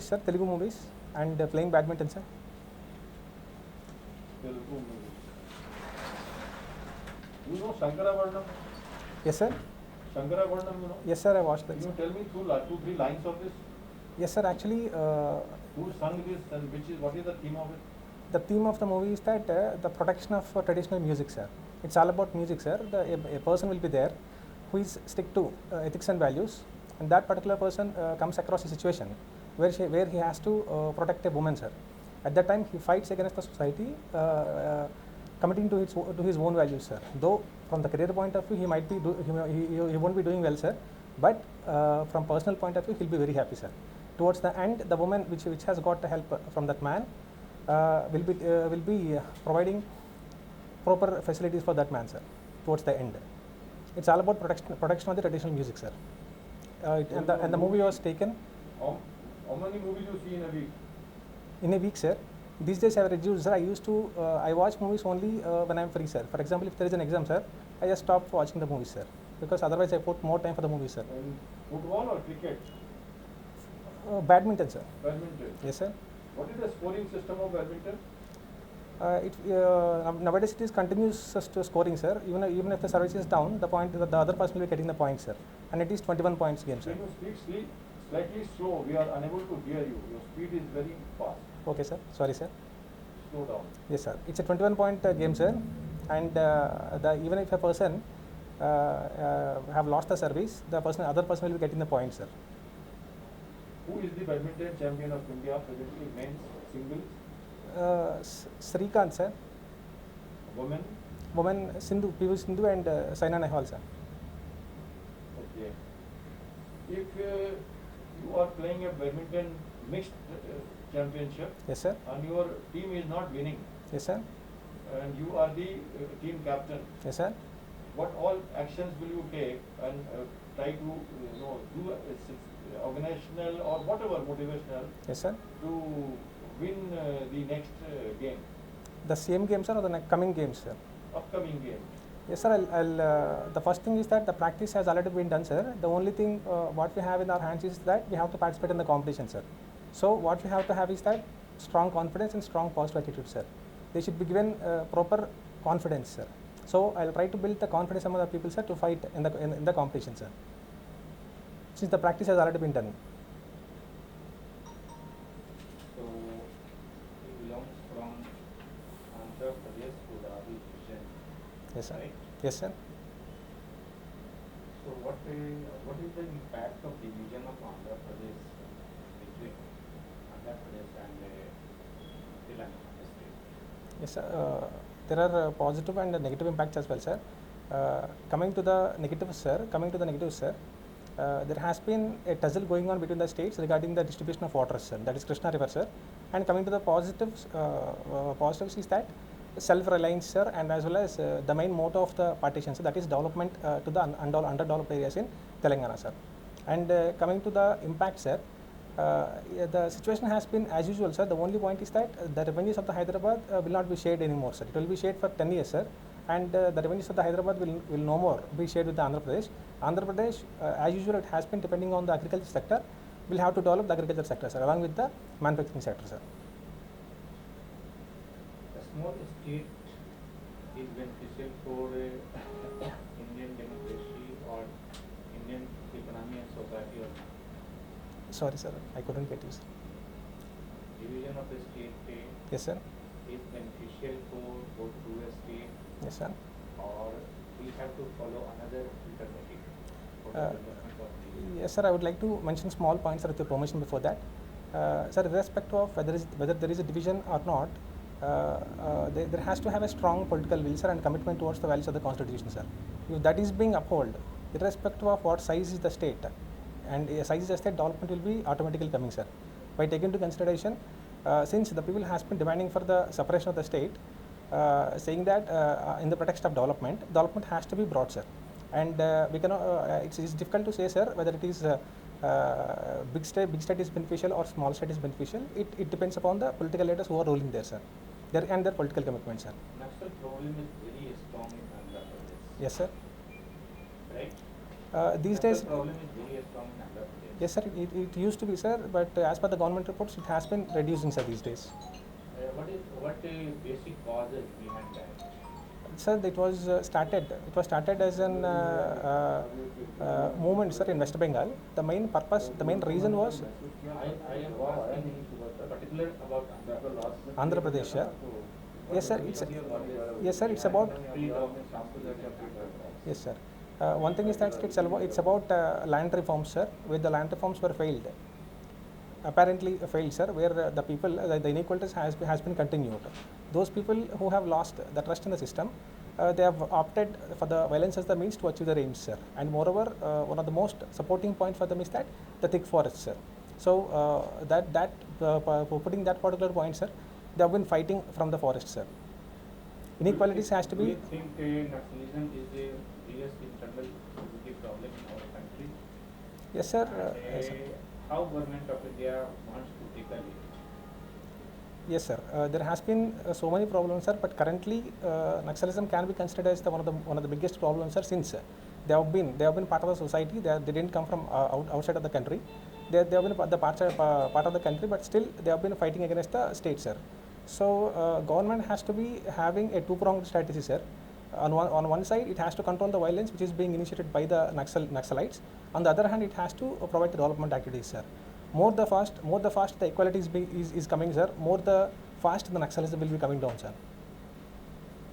Sir, Telugu movies and playing badminton, sir. Telugu movies. You know Shankaravarnam? Yes, sir. Shankaravarnam, you know? Yes, sir. I watched that. Can you Sir. tell me two, three lines of this? Yes, sir. Actually, Who sung this and what is the theme of it? the theme of the movie is that the protection of traditional music, sir. It's all about music, sir. A person will be there who is stick to ethics and values, and that particular person comes across a situation where he has to protect a woman, sir. At that time, he fights against the society, committing to his own values, sir. Though from the career point of view, he might be he won't be doing well, sir. But from personal point of view, he'll be very happy, sir. Towards the end, the woman which has got the help from that man will be providing proper facilities for that man, sir. Towards the end, it's all about protection of the traditional music, sir. And the movie was taken How many movies you see in a week? in a week, sir. These days I have reduced, sir. I used to I watch movies only when I am free, sir. For example, if there is an exam, sir, I just stop watching the movies, sir, because otherwise I put more time for the movies, sir. And football or cricket? Badminton, sir. Badminton. Yes, sir. What is the scoring system of badminton? Nowadays it is continuous to scoring, sir. Even if the service is down, the other person will be getting the point, sir. And it is 21 points game, sir. Can you speak slightly slow? We are unable to hear you. Your speed is very fast. Okay, sir. Sorry, sir. Slow down. Yes, sir. It's a 21-point game, sir. And even if a person have lost the service, other person will be getting the point, sir. Who is the badminton champion of India presently? Men's singles, Srikanth, sir. women? Women, PV Sindhu and Saina Nehwal, sir. Okay. If you are playing a badminton mixed championship Yes, sir. and your team is not winning Yes, sir. and you are the team captain, Yes, sir. what all actions will you take and try to do organizational or whatever motivational Yes, sir. to win the next game, The same game, sir, or the coming games, sir? upcoming game? Yes, sir. The first thing is that the practice has already been done, sir. The only thing what we have in our hands is that we have to participate in the competition, sir. So what we have to have is that strong confidence and strong positive attitude, sir. They should be given proper confidence, sir. So I'll try to build the confidence among the people, sir, to fight in the competition, sir. Since the practice has already been done. So he belongs from Andhra Pradesh to the region, Yes, sir. right? Yes, sir. So what is the impact of division of Andhra Pradesh between Andhra Pradesh and Telangana state? Yes, sir. There are positive and negative impacts as well, sir. Coming to the negatives, sir, there has been a tussle going on between the states regarding the distribution of water, sir. That is Krishna River, sir. And coming to the positives, is that self-reliance, sir, and as well as the main motto of the partition, sir, that is development to the underdeveloped areas in Telangana, sir. And coming to the impact, sir, the situation has been as usual, sir. The only point is that the revenues of the Hyderabad will not be shared anymore, sir. It will be shared for 10 years, sir. And the revenues of the Hyderabad will no more be shared with the Andhra Pradesh. Andhra Pradesh, as usual, it has been depending on the agriculture sector, will have to develop the agriculture sector, sir, along with the manufacturing sector, sir. A small state is beneficial for Indian democracy or Indian economy and society or not? Sorry, sir, I couldn't get you, sir. Division of the state Yes, sir. is beneficial for both to a state, Yes, sir. or we have to follow another alternative for the Uh, development of the. Yes, sir. I would like to mention small points, sir, with your permission before that. Sir, irrespective of whether there is a division or not, there has to have a strong political will, sir, and commitment towards the values of the Constitution, sir. If that is being upheld, irrespective of what size is the state, and size is the state, development will be automatically coming, sir. By taking into consideration, since the people has been demanding for the separation of the state, saying that in the pretext of development has to be brought, sir. And we cannot. It's difficult to say, sir, whether it is big state is beneficial or small state is beneficial. It depends upon the political leaders who are ruling there, sir. Their political commitment, sir. National problem is very strong in Andhra Pradesh, Yes, sir. right? These National days, problem is very strong in Andhra Pradesh. Yes, sir. It used to be, sir, but as per the government reports, it has been reducing, sir, these days. What basic causes behind that? Sir, it was started. It was started as an movement, sir, in West Bengal. The main purpose, the main reason was I am asking particular about Andhra Pradesh, sir. Yes, sir. Yes, sir. It's about. Yes, sir. One thing is that it's about land reforms, sir, where the land reforms were failed. Apparently failed, sir, where the people, the inequalities has been continued. Those people who have lost the trust in the system, they have opted for the violence as the means to achieve their aims, sir. And moreover, one of the most supporting points for them is that the thick forest, sir. So putting that particular point, sir, they have been fighting from the forest, sir. Inequalities has to Do be. you think nationalism is the biggest internal security problem in our country? Yes, sir. And, Yes, sir. how government of India wants to tackle it? Yes, sir. There has been so many problems, sir. But currently, Naxalism can be considered as one of the biggest problems, sir. Since they have been part of the society. They didn't come from outside of the country. They have been part of the country, but still they have been fighting against the state, sir. So government has to be having a two-pronged strategy, sir. On one side, it has to control the violence which is being initiated by the Naxalites. On the other hand, it has to provide the development activities, sir. More the fast the equality is coming, sir. More the fast the Naxalism will be coming down, sir.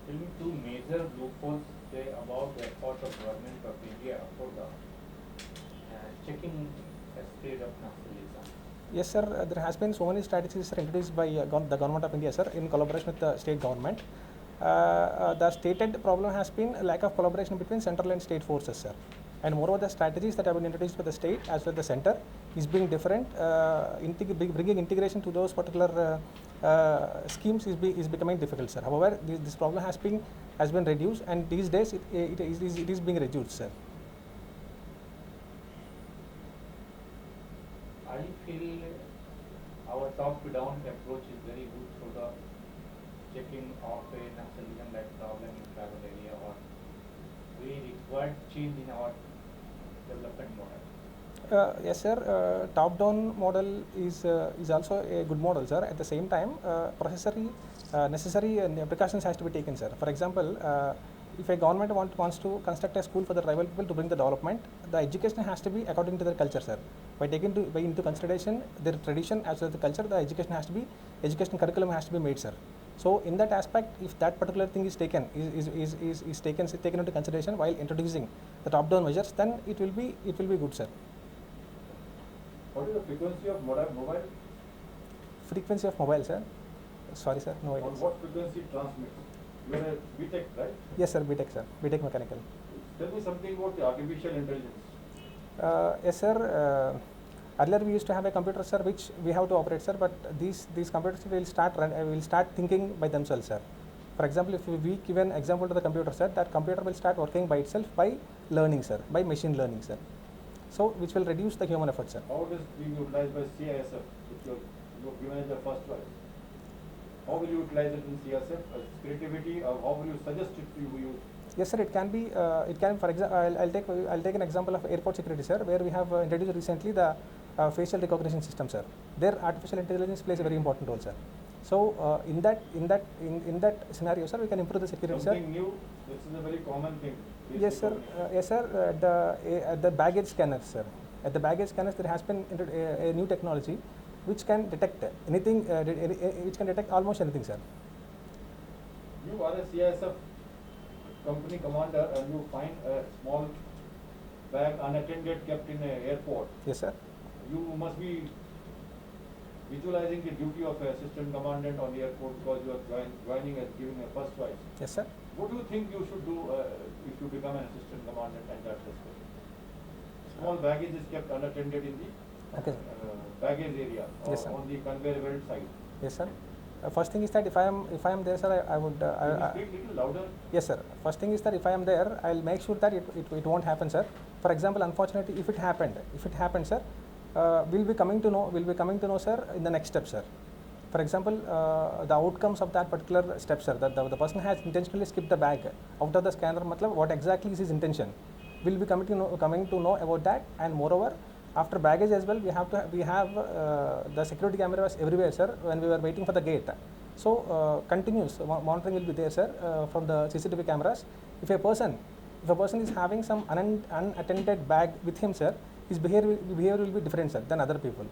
Tell me two major loopholes say about the effort of government of India for the checking the spread of nationalism. Yes, sir. There has been so many strategies, sir, introduced by the government of India, sir, in collaboration with the state government. The stated problem has been a lack of collaboration between central and state forces, sir. And moreover, the strategies that have been introduced by the state as well as the center is being different. Bringing integration to those particular schemes is becoming difficult, sir. However, this problem has been reduced, and these days it is being reduced, sir. I feel our top-down approach is very good for the checking of a nationalism-like problem in tribal area, or we require change in our development model. Yes, sir. Top-down model is also a good model, sir. At the same time, necessary precautions has to be taken, sir. For example, if a government wants to construct a school for the tribal people to bring the development, the education has to be according to their culture, sir. By into consideration their tradition as well as the culture, the education curriculum has to be made, sir. So in that aspect, if that particular thing is taken into consideration while introducing the top-down measures, then it will be good, sir. What is the frequency of mobile? Frequency of mobile, sir. Sorry, sir. No idea. On what frequency it transmits? You are a BTech, right? Yes, sir. BTech, sir. BTech mechanical. Tell me something about the artificial intelligence. Yes, sir. Earlier we used to have a computer, sir, which we have to operate, sir. But these computers will start thinking by themselves, sir. For example, if we give an example to the computer, sir, that computer will start working by itself by learning, sir, by machine learning, sir. So which will reduce the human effort, sir. How it is being utilized by CISF? If you are given as the first choice, how will you utilize it in CISF? As creativity, or how will you suggest it to use? Yes, sir. It can be. For example, I'll take an example of airport security, sir, where we have introduced recently the facial recognition system, sir. There, artificial intelligence plays a very important role, sir. So in that scenario, sir, we can improve the security, sir. Something new. This is a very common thing. Yes, sir. Yes, sir. At the baggage scanners, sir. At the baggage scanners, there has been a new technology which can detect anything, which can detect almost anything, sir. You are a CISF company commander and you find a small bag unattended kept in an airport. Yes, sir. You must be visualizing the duty of an assistant commandant on the airport because you are joining as giving a first choice. Yes, sir. What do you think you should do if you become an assistant commandant and that respect? Small baggage is kept unattended in the Okay. baggage area or Yes, sir. on the conveyor belt side. Yes, sir. First thing is that if I am there, sir, I would. Can you speak little louder? Yes, sir. First thing is that if I am there, I'll make sure that it won't happen, sir. For example, unfortunately, if it happened, sir, we'll be coming to know, sir, in the next step, sir. For example, the outcomes of that particular step, sir, that the person has intentionally skipped the bag out of the scanner, matlab, what exactly is his intention? We'll be coming to know about that, and moreover, After baggage as well, we have the security cameras everywhere, sir. When we were waiting for the gate, so continuous monitoring will be there, sir, from the CCTV cameras. If a person is having some unattended bag with him, sir, his behavior will be different, sir, than other people.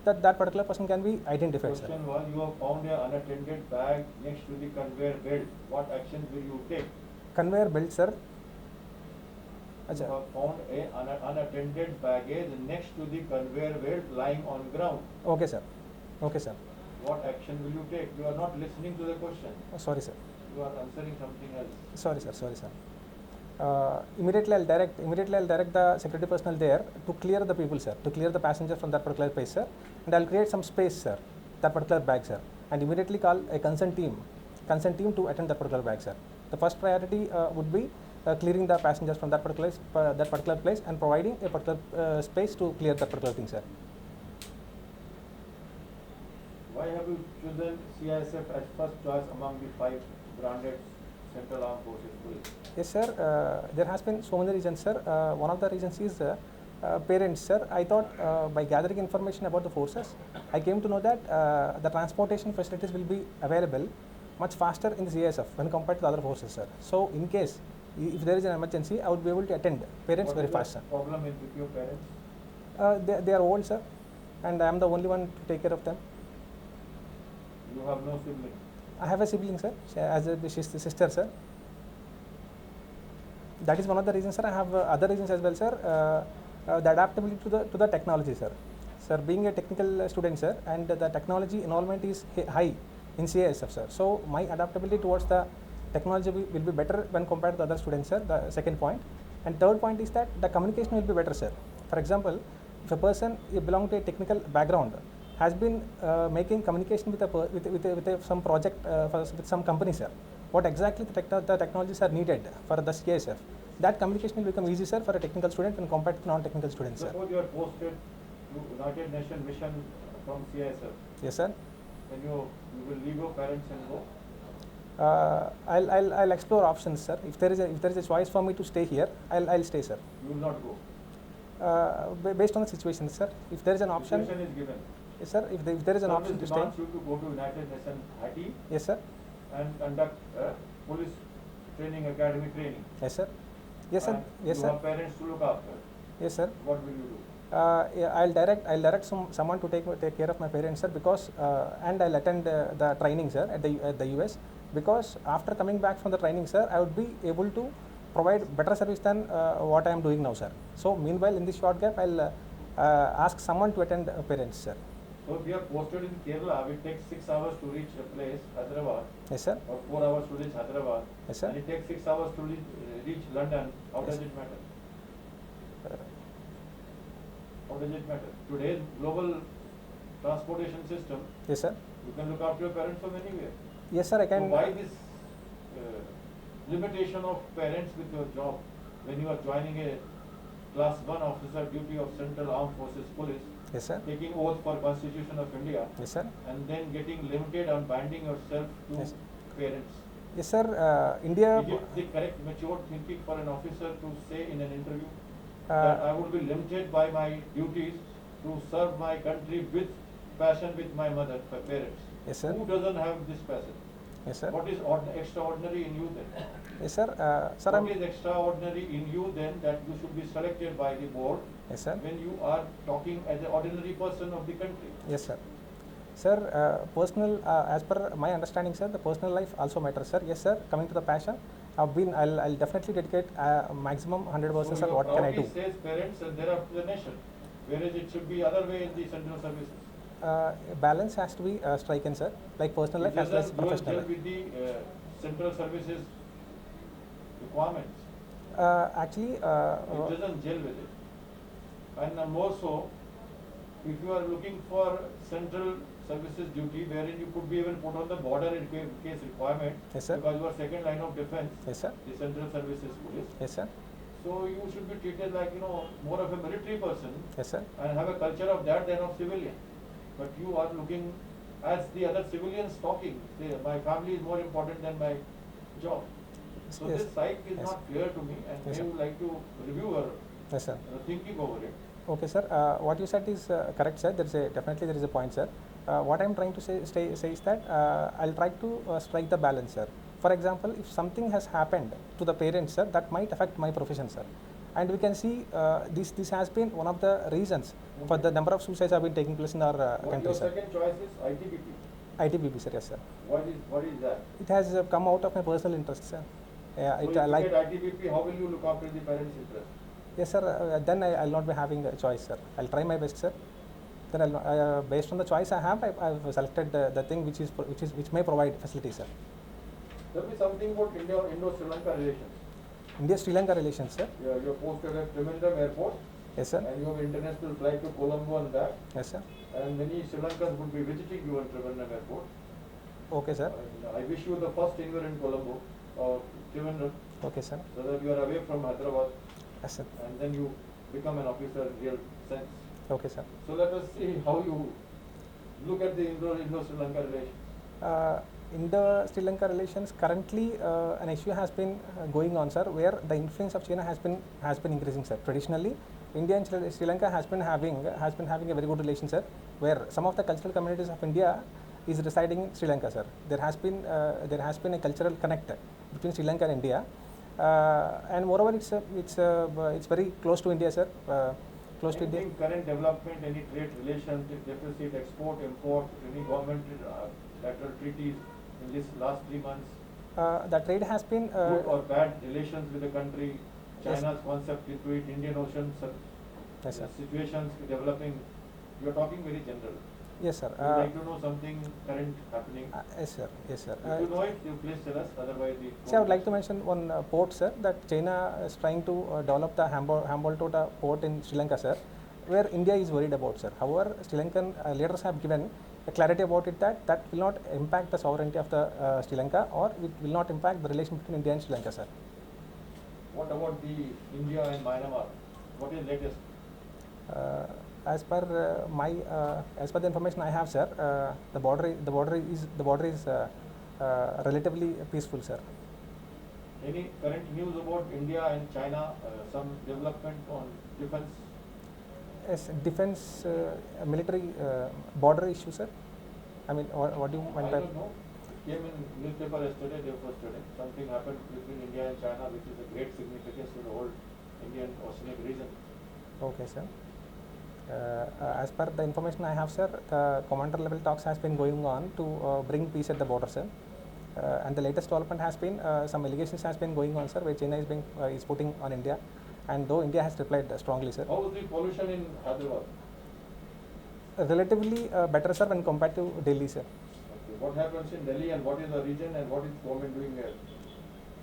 That particular person can be identified, sir. Question was, you have found an unattended bag next to the conveyor belt. What actions will you take? Conveyor belt, sir. You Acha. have found an unattended baggage next to the conveyor belt lying on ground. Okay, sir. Okay, sir. What action will you take? You are not listening to the question. Oh, sorry, sir. You are answering something else. Sorry, sir. Sorry, sir. Immediately I'll direct the security personnel there to clear the people, sir, to clear the passenger from that particular place, sir, and I'll create some space, sir, that particular bag, sir, and immediately call a concerned team to attend that particular bag, sir. The first priority would be clearing the passengers from that particular place and providing a particular space to clear that particular thing, sir. Why have you chosen CISF as first choice among the 5 branded Central Armed Forces police? Yes, sir. There has been so many reasons, sir. One of the reasons is parents, sir. I thought by gathering information about the forces, I came to know that the transportation facilities will be available much faster in the CISF when compared to the other forces, sir. So, in case if there is an emergency, I would be able to attend parents very fast, sir. What is the problem with your parents? They are old, sir, and I am the only one to take care of them. You have no sibling. I have a sibling, sir, she's the sister, sir. That is one of the reasons, sir. I have other reasons as well, sir. The adaptability to the technology, sir. Sir, being a technical student, sir, and the technology involvement is high in CISF, sir. So my adaptability towards the technology will be better when compared to the other students, sir. The second point, and third point is that the communication will be better, sir. For example, if a person belongs to a technical background, has been making communication with some project with some company, sir. What exactly the technologies are needed for the CISF, that communication will become easy, sir, for a technical student when compared to non-technical students, sir. Suppose you are posted to United Nations mission from CISF. Yes, sir. Then you will leave your parents and go. I'll explore options, sir. If there is a choice for me to stay here, I'll stay, sir. You will not go. Based on the situation, sir. If there is an option, Situation is given. yes, sir. If there is an option to stay, demands you to go to United Nations Haiti yes, sir. and conduct police training, academy training. Yes, sir. Yes, sir. And Yes, you sir. have parents to look after. Yes, sir. What will you do? Yeah, I'll direct someone to take care of my parents, sir, because and I'll attend the training, sir, at the US, because after coming back from the training, sir, I would be able to provide better service than what I am doing now, sir. So meanwhile, in this short gap, I'll ask someone to attend parents, sir. So if you are posted in Kerala, it takes 6 hours to reach a place, Hyderabad, Yes, sir. or 4 hours to reach Hyderabad, Yes, sir. and it takes 6 hours to reach London. How does Yes. it matter? How does it matter? Today's global transportation system, Yes, sir. you can look after your parents from anywhere. Yes, sir. I So can. why this limitation of parents with your job when you are joining a class 1 officer duty of Central Armed Forces Police, Yes, sir. taking oath for Constitution of India, Yes, sir. and then getting limited on binding yourself to Yes. parents? Yes, sir. India. Is it the correct mature thinking for an officer to say in an interview Uh, that I would be limited by my duties to serve my country with passion with my mother, my parents? Yes, sir. Who doesn't have this passion? Yes, sir. What is extraordinary in you then? Yes, sir. Sir, What is extraordinary in you then that you should be selected by the board yes, sir. when you are talking as an ordinary person of the country? Yes, sir. Sir, personal, as per my understanding, sir, the personal life also matters, sir. Yes, sir. Coming to the passion, I'll definitely dedicate maximum 100%, sir. So What can I do? proudly says parents and thereafter the nation, whereas it should be other way in the central services. Balance has to be stricken, sir. Like personal life It as well as doesn't dual professional gel life. with the central services requirements. Actually, It doesn't gel with it. And more so, if you are looking for central services duty wherein you could be even put on the border in case requirement, yes, sir. because you are second line of defense, Yes, sir. the central services police. Yes, sir. So you should be treated like, more of a military person Yes, sir. and have a culture of that than of civilian. But you are looking as the other civilians talking, say, my family is more important than my job. So Yes. this side is Yes. not clear to me, and Yes, I sir. would like to review your Yes, sir. thinking over it. Okay, sir. What you said is correct, sir. Definitely there is a point, sir. What I'm trying to say is that I'll try to strike the balance, sir. For example, if something has happened to the parents, sir, that might affect my profession, sir. And we can see this has been one of the reasons for the number of suicides have been taking place in our What country, your sir. second choice is ITBP. ITBP, sir. Yes, sir. What is that? It has come out of my personal interest, sir. Yeah, So it if you like get ITBP, how will you look after the parents' interest? yes, sir. Then I'll not be having a choice, sir. I'll try my best, sir. Then based on the choice I have, I've selected the thing which may provide facilities, sir. Tell me something about Indo-Sri Lanka relations. India-Sri Lanka relations, sir. You're posted at Trivandrum Airport, Yes, sir. and you have international flight to Colombo and back. Yes, sir. And many Sri Lankans would be visiting you at Trivandrum Airport. Okay, sir. And I wish you the first tenure in Colombo or Trivandrum, Okay, sir. so that you are away from Hyderabad, Yes, sir. and then you become an officer in real sense. Okay, sir. So let us see how you look at the Indo-Sri Lanka relations. Indo-Sri Lanka relations currently an issue has been going on, sir, where the influence of China has been increasing, sir. Traditionally, India and Sri Lanka has been having a very good relation, sir, where some of the cultural communities of India is residing in Sri Lanka, sir. There has been a cultural connect between Sri Lanka and India, and moreover, it's very close to India, sir. Close to India. Anything current development, any trade relations, deficit, export, import, any government bilateral treaties in this last 3 months? The trade has been Good or bad relations with the country, Yes. China's concept into it, Indian Ocean yes, sir. situations developing. You are talking very general. Yes, sir. Would you like to know something current happening? Yes, sir. Yes, sir. If you know it, you please tell us. Otherwise, the See, I would like to mention one port, sir, that China is trying to develop the Hambantota port in Sri Lanka, sir, where India is worried about, sir. However, Sri Lankan leaders have given a clarity about it that will not impact the sovereignty of the Sri Lanka, or it will not impact the relation between India and Sri Lanka, sir. What about the India and Myanmar? What is latest? As per as per the information I have, sir, the border is relatively peaceful, sir. Any current news about India and China? Some development on defense? Yes, defense, military border issue, sir. I mean, what do you I mean by? don't know. It came in newspaper yesterday, day before yesterday. Something happened between India and China, which is a great significance to the whole Indian Oceanic region. Okay, sir. As per the information I have, sir, the commander level talks has been going on to bring peace at the border, sir. And the latest development has been some allegations has been going on, sir, where China is putting on India, and though India has replied strongly, sir. How is the pollution in Hyderabad? Relatively better, sir, when compared to Delhi, sir. Okay. What happens in Delhi and what is the region and what is government doing there?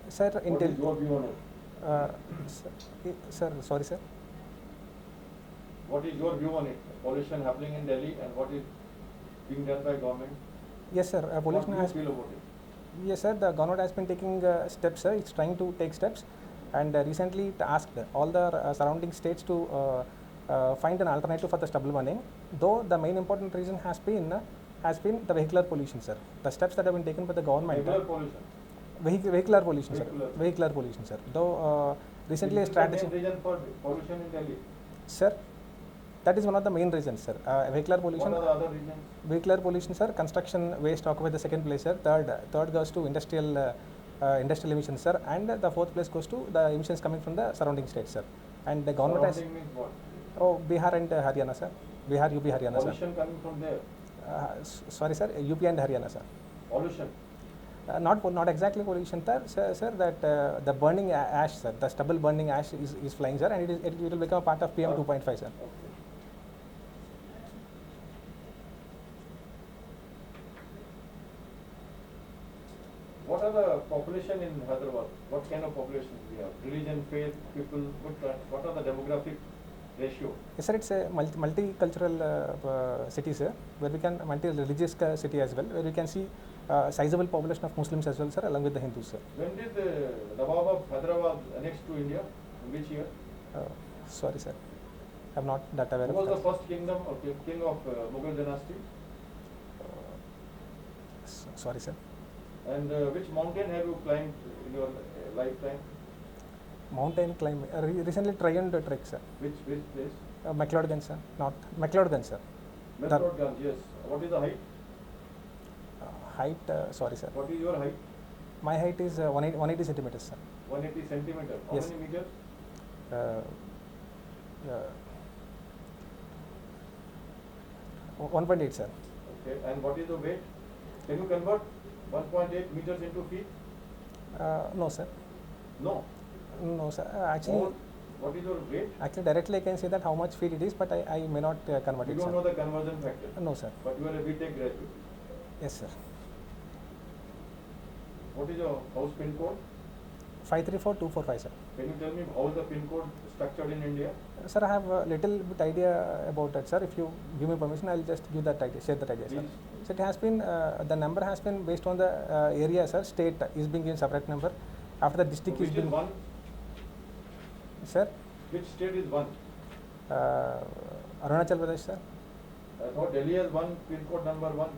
Sir, in What Delhi, is your view on it? sir, sorry, sir. What is your view on it? Pollution happening in Delhi and what is being done by government? Yes, sir. Pollution What has. do you feel about it? Yes, sir. The government has been taking steps, sir. It's trying to take steps, and recently it asked all the surrounding states to find an alternative for the stubble burning. Though the main important reason has been the vehicular pollution, sir. The steps that have been taken by the government. Regular pollution. Vehicular pollution, sir. Vehicular. Vehicular pollution, sir. Though recently a Is this the main strategy, reason for pollution in Delhi? sir. That is one of the main reasons, sir. Vehicular pollution. What are the other reasons? Vehicular pollution, sir. Construction waste occupy the second place, sir. Third goes to industrial emissions, sir. And the fourth place goes to the emissions coming from the surrounding states, sir. And the government has. Surrounding means what? Oh, Bihar and Haryana, sir. Bihar, UP, Haryana, sir. Pollution coming from there. Sorry, sir. UP and Haryana, sir. Pollution. Not exactly pollution, sir. That the burning ash, sir. The stubble burning ash is flying, sir, and it will become a part of PM 2.5, sir. Okay. What are the population in Hyderabad? What kind of population we have? Religion, faith, people, what are the demographic ratio? Yes, sir. It's a multicultural city, sir, where we can multi-religious city as well, where we can see sizable population of Muslims as well, sir, along with the Hindus, sir. When did the Nawab of Hyderabad annex to India? In which year? Sorry, sir. I'm not that aware Who of was the that. first kingdom or king of Mughal dynasty? Sorry, sir. And which mountain have you climbed in your lifetime? Mountain climbing. Recently tried trek, sir. Which place? McLeodganj, sir. Not McLeodganj, sir. Methodganj, yes. What is the height? Height, sorry, sir. What is your height? My height is 180 centimeters, sir. 180 centimeter. How Yes. many meters? Uh, 1.8, sir. Okay. And what is the weight? Can you convert 1.8 meters into feet? No, sir. No. No, sir. More. What is your weight? Actually, directly I can say that how much feet it is, but I may not convert You it, don't sir. know the conversion factor. No, sir. But you are a BTech graduate. Yes, sir. What is your house pin code? 534245, sir. Can you tell me how is the pin code structured in India? Sir, I have a little bit idea about that, sir. If you give me permission, I'll just give that idea, share that idea, sir. Please. So it has been, the number has been based on the area, sir. State is being given separate number. After the district Which is is being, one? sir, Which state is one? Arunachal Pradesh, sir. I thought Delhi has one pin code number one.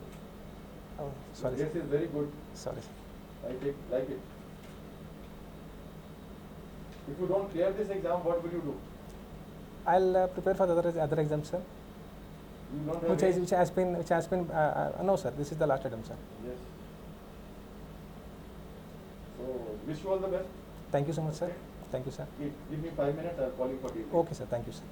Oh, sorry, This sir. is very good. Sorry, sir. I like it. If you don't clear this exam, what will you do? I'll prepare for the other exams, sir. You don't have Which any- which has been, no, sir. This is the last attempt, sir. Yes. So wish you all the best. Thank you so much, sir. Thank you, sir. Give me 5 minutes. I'll call you for details. Okay, sir. Thank you, sir.